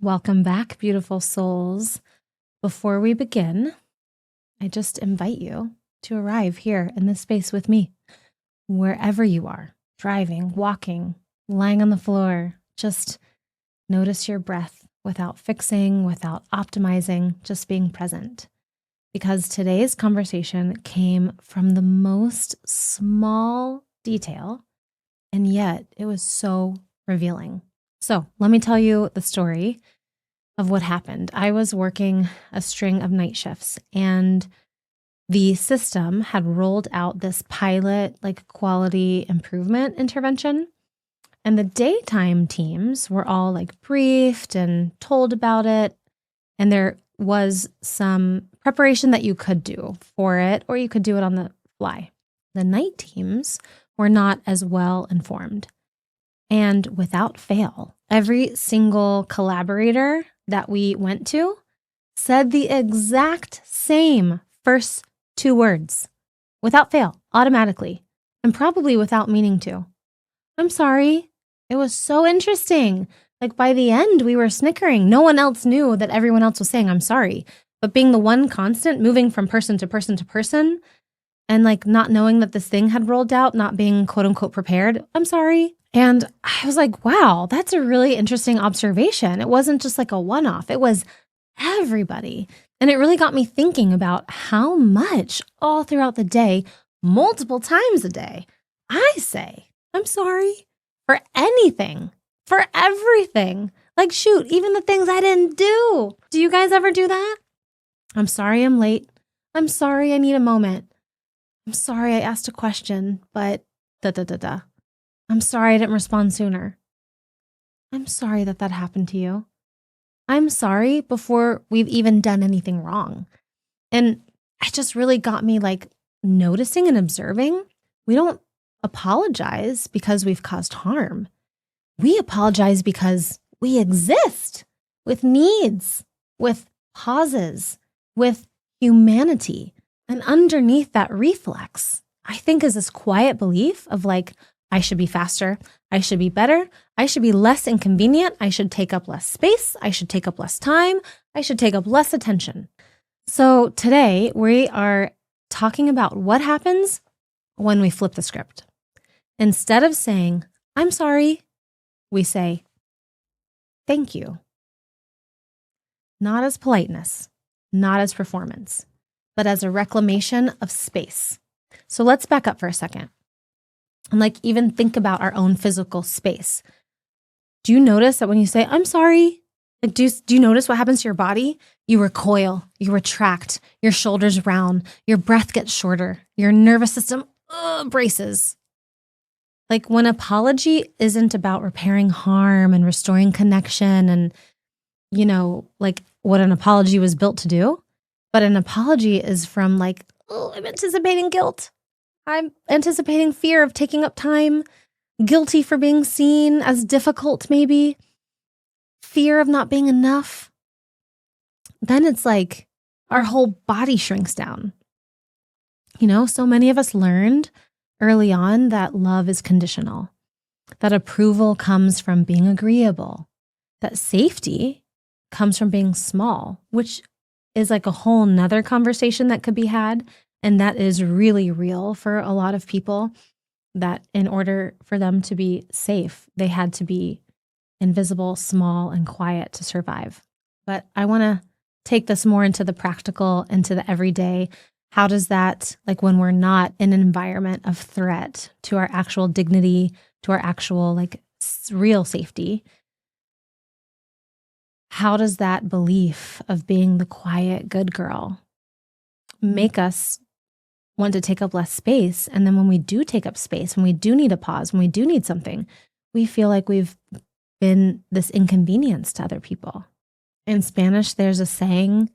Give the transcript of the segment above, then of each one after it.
Welcome back, beautiful souls. Before we begin, I just invite you to arrive here in this space with me, wherever you are, driving, walking, lying on the floor. Just notice your breath without fixing, without optimizing, just being present. Because today's conversation came from the most small detail, and yet it was so revealing. So let me tell you the story of what happened. I was working a string of night shifts, and the system had rolled out this pilot, quality improvement intervention. And the daytime teams were all briefed and told about it. And there was some preparation that you could do for it, or you could do it on the fly. The night teams were not as well informed. And without fail, every single collaborator that we went to said the exact same first two words, without fail, automatically, and probably without meaning to. I'm sorry. It was so interesting. By the end, we were snickering. No one else knew that everyone else was saying, I'm sorry. But being the one constant, moving from person to person to person, and not knowing that this thing had rolled out, not being quote unquote prepared, I'm sorry. And I was like, wow, that's a really interesting observation. It wasn't just a one-off. It was everybody. And it really got me thinking about how much all throughout the day, multiple times a day, I say, I'm sorry for anything, for everything. Shoot, even the things I didn't do. Do you guys ever do that? I'm sorry I'm late. I'm sorry I need a moment. I'm sorry I asked a question, but da-da-da-da. I'm sorry I didn't respond sooner. I'm sorry that happened to you. I'm sorry before we've even done anything wrong. And it just really got me noticing and observing. We don't apologize because we've caused harm. We apologize because we exist with needs, with pauses, with humanity. And underneath that reflex, I think, is this quiet belief of I should be faster. I should be better. I should be less inconvenient. I should take up less space. I should take up less time. I should take up less attention. So today we are talking about what happens when we flip the script. Instead of saying, I'm sorry, we say, thank you. Not as politeness, not as performance, but as a reclamation of space. So let's back up for a second. And even think about our own physical space. Do you notice that when you say, I'm sorry, do you notice what happens to your body? You recoil, you retract, your shoulders round, your breath gets shorter, your nervous system braces. When apology isn't about repairing harm and restoring connection and, what an apology was built to do, but an apology is from I'm anticipating guilt. I'm anticipating fear of taking up time, guilty for being seen as difficult, maybe, fear of not being enough. Then it's our whole body shrinks down. So many of us learned early on that love is conditional, that approval comes from being agreeable, that safety comes from being small, which is a whole nother conversation that could be had. And that is really real for a lot of people, that in order for them to be safe, they had to be invisible, small, and quiet to survive. But I want to take this more into the practical, into the everyday. How does that, when we're not in an environment of threat to our actual dignity, to our actual real safety, how does that belief of being the quiet, good girl make us want to take up less space? And then when we do take up space, when we do need a pause, when we do need something, we feel like we've been this inconvenience to other people. In Spanish, there's a saying,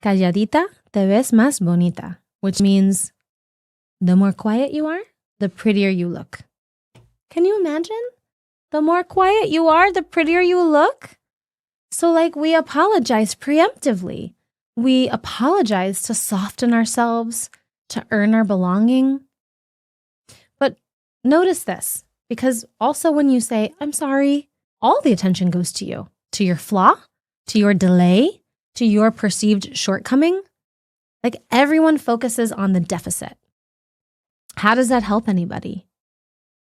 calladita te ves más bonita, which means the more quiet you are, the prettier you look. Can you imagine? The more quiet you are, the prettier you look. So we apologize preemptively. We apologize to soften ourselves, to earn our belonging. But notice this, because also when you say, I'm sorry, all the attention goes to you, to your flaw, to your delay, to your perceived shortcoming. Like everyone focuses on the deficit. How does that help anybody?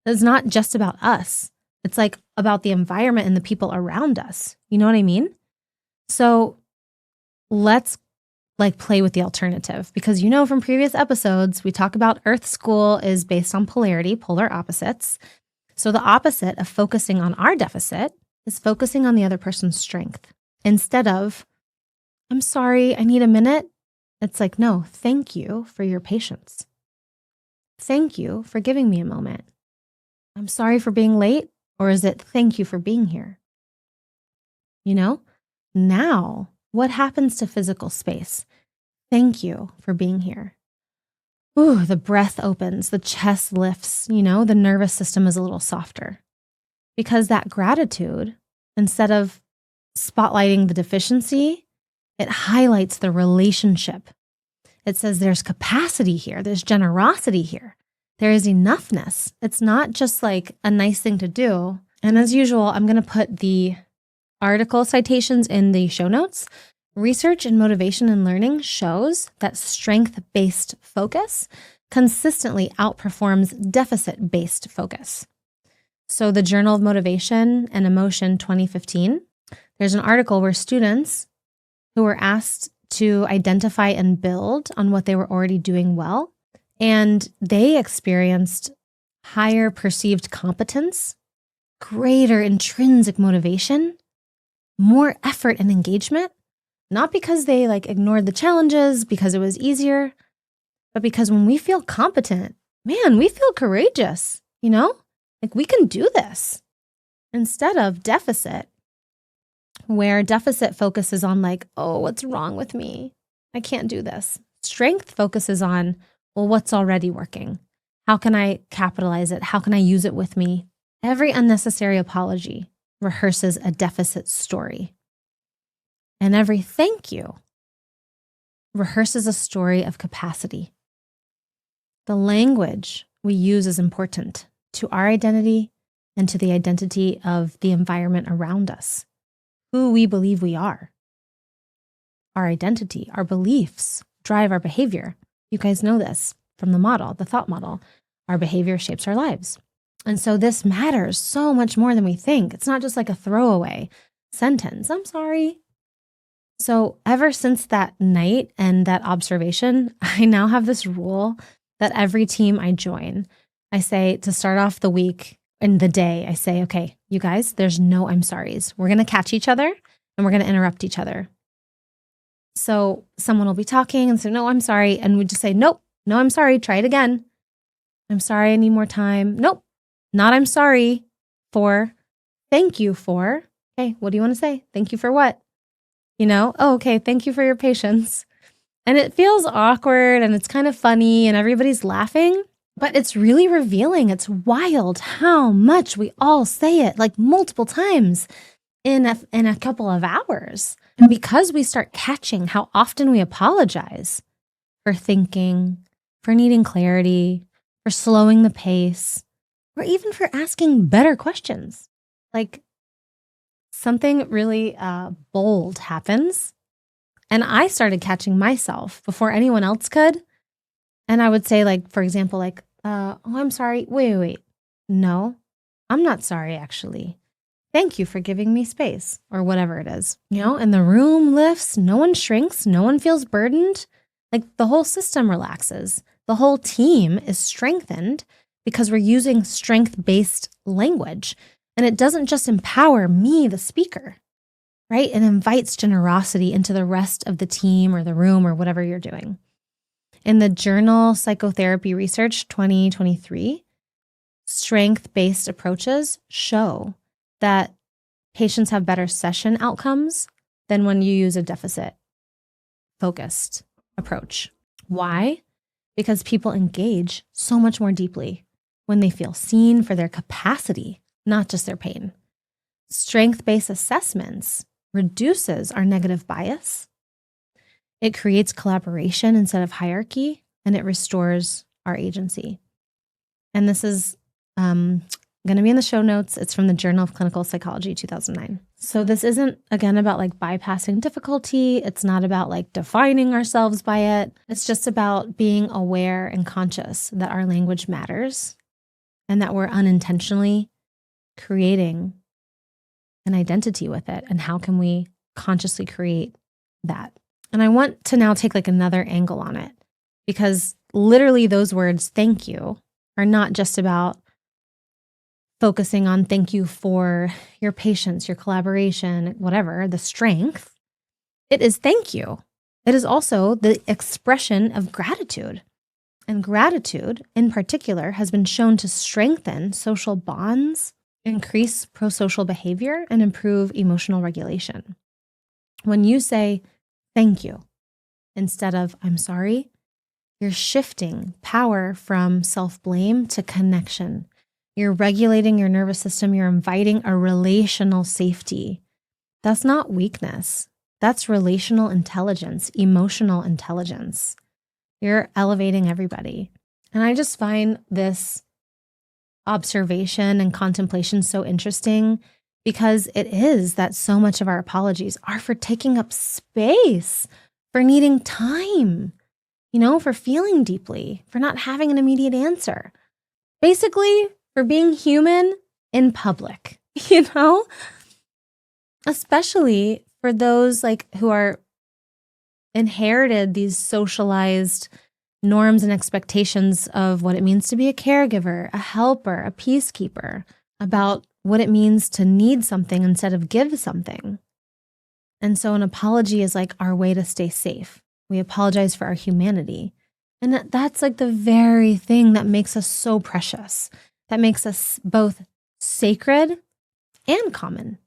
It's not just about us. It's like about the environment and the people around us. You know what I mean? So let's like play with the alternative, because you know from previous episodes, we talk about Earth School is based on polarity, polar opposites. So the opposite of focusing on our deficit is focusing on the other person's strength. Instead of, I'm sorry, I need a minute. It's like, no, thank you for your patience. Thank you for giving me a moment. I'm sorry for being late. Or is it thank you for being here? You know, now what happens to physical space? Thank you for being here. Ooh, the breath opens, the chest lifts, you know, the nervous system is a little softer. Because that gratitude, instead of spotlighting the deficiency, it highlights the relationship. It says there's capacity here, there's generosity here, there is enoughness. It's not just like a nice thing to do. And as usual, I'm going to put the article citations in the show notes. Research in motivation and learning shows that strength-based focus consistently outperforms deficit-based focus. So the Journal of Motivation and Emotion 2015, there's an article where students who were asked to identify and build on what they were already doing well, and they experienced higher perceived competence, greater intrinsic motivation, more effort and engagement, not because they like ignored the challenges because it was easier, but because when we feel competent, man, we feel courageous, you know? Like we can do this. Instead of deficit, where deficit focuses on like, oh, what's wrong with me? I can't do this. Strength focuses on, well, what's already working? How can I capitalize it? How can I use it with me? Every unnecessary apology rehearses a deficit story. And every thank you rehearses a story of capacity. The language we use is important to our identity and to the identity of the environment around us, who we believe we are. Our identity, our beliefs drive our behavior. You guys know this from the model, the thought model. Our behavior shapes our lives. And so this matters so much more than we think. It's not just like a throwaway sentence. I'm sorry. So ever since that night and that observation, I now have this rule that every team I join, I say to start off the week and the day, I say, okay, you guys, there's no I'm sorries. We're going to catch each other and we're going to interrupt each other. So someone will be talking and say, no, I'm sorry. And we just say, nope, no, I'm sorry. Try it again. I'm sorry. I need more time. Nope, not I'm sorry for, thank you for. Okay, what do you want to say? Thank you for what? You know, oh, okay, thank you for your patience. And it feels awkward and it's kind of funny and everybody's laughing, but it's really revealing. It's wild how much we all say it like multiple times in a couple of hours. And because we start catching how often we apologize for thinking, for needing clarity, for slowing the pace, or even for asking better questions, like something really bold happens. And I started catching myself before anyone else could. And I would say, like, for example, like, oh, I'm sorry. Wait. No, I'm not sorry, actually. Thank you for giving me space, or whatever it is, you know, and the room lifts, no one shrinks, no one feels burdened. Like the whole system relaxes. The whole team is strengthened because we're using strength-based language. And it doesn't just empower me, the speaker, right? It invites generosity into the rest of the team or the room or whatever you're doing. In the journal Psychotherapy Research 2023, strength-based approaches show that patients have better session outcomes than when you use a deficit-focused approach. Why? Because people engage so much more deeply when they feel seen for their capacity, not just their pain. Strength-based assessments reduces our negative bias. It creates collaboration instead of hierarchy, and it restores our agency. And this is going to be in the show notes. It's from the Journal of Clinical Psychology, 2009. So this isn't, again, about like bypassing difficulty. It's not about like defining ourselves by it. It's just about being aware and conscious that our language matters and that we're unintentionally creating an identity with it. And how can we consciously create that? And I want to now take like another angle on it, because literally those words, thank you, are not just about focusing on thank you for your patience, your collaboration, whatever, the strength. It is thank you. It is also the expression of gratitude. And gratitude, in particular, has been shown to strengthen social bonds, increase pro-social behavior, and improve emotional regulation. When you say thank you instead of I'm sorry, you're shifting power from self-blame to connection. You're regulating your nervous system. You're inviting a relational safety. That's not weakness. That's relational intelligence, emotional intelligence. You're elevating everybody. And I just find this observation and contemplation so interesting, because it is that so much of our apologies are for taking up space, for needing time, for feeling deeply, for not having an immediate answer. Basically, for being human in public, especially for those who are inherited these socialized norms and expectations of what it means to be a caregiver, a helper, a peacekeeper, about what it means to need something instead of give something. And so an apology is like our way to stay safe. We apologize for our humanity. And that's like the very thing that makes us so precious, that makes us both sacred and common.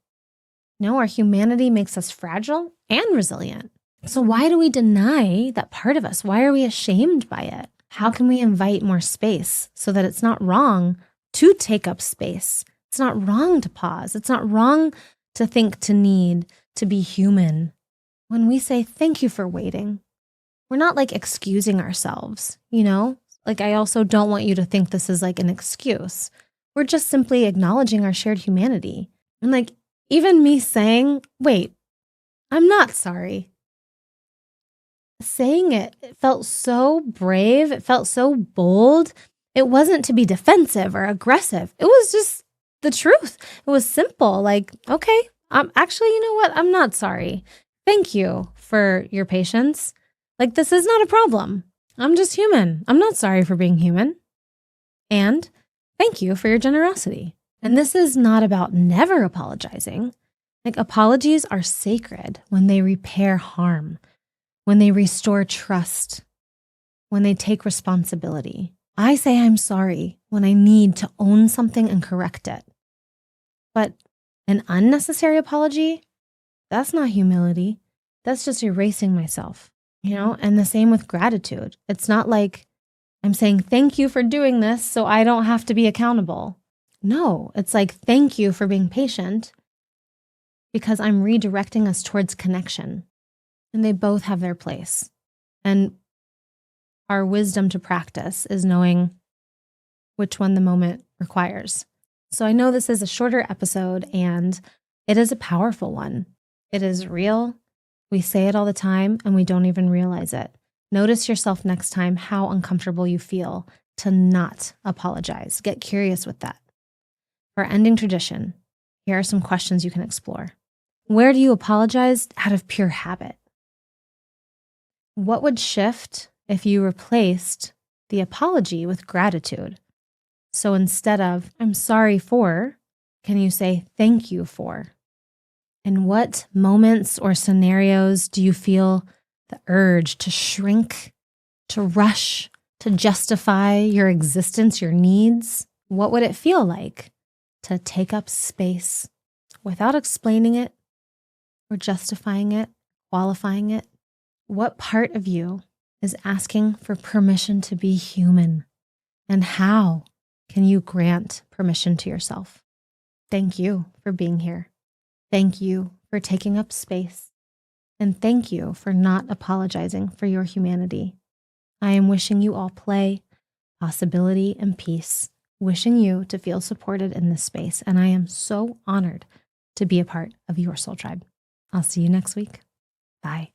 Our humanity makes us fragile and resilient. So why do we deny that part of us? Why are we ashamed by it? How can we invite more space so that it's not wrong to take up space? It's not wrong to pause. It's not wrong to think, to need, to be human. When we say thank you for waiting, we're not excusing ourselves, I also don't want you to think this is an excuse. We're just simply acknowledging our shared humanity. And even me saying, wait, I'm not sorry. Saying it felt so brave. It felt so bold. It wasn't to be defensive or aggressive. It was just the truth. It was simple. Okay, actually, you know what? I'm not sorry. Thank you for your patience. This is not a problem. I'm just human. I'm not sorry for being human. And thank you for your generosity. And this is not about never apologizing. Apologies are sacred when they repair harm, when they restore trust, when they take responsibility. I say I'm sorry when I need to own something and correct it. But an unnecessary apology, that's not humility. That's just erasing myself. And the same with gratitude. It's not like I'm saying thank you for doing this so I don't have to be accountable. No, it's thank you for being patient, because I'm redirecting us towards connection. And they both have their place. And our wisdom to practice is knowing which one the moment requires. So I know this is a shorter episode, and it is a powerful one. It is real. We say it all the time and we don't even realize it. Notice yourself next time how uncomfortable you feel to not apologize. Get curious with that. For ending tradition, here are some questions you can explore. Where do you apologize out of pure habit? What would shift if you replaced the apology with gratitude? So instead of I'm sorry for, can you say thank you for? In what moments or scenarios do you feel the urge to shrink, to rush, to justify your existence, your needs? What would it feel like to take up space without explaining it or justifying it, qualifying it? What part of you is asking for permission to be human? And how can you grant permission to yourself? Thank you for being here. Thank you for taking up space. And thank you for not apologizing for your humanity. I am wishing you all play, possibility, and peace. Wishing you to feel supported in this space. And I am so honored to be a part of your soul tribe. I'll see you next week. Bye.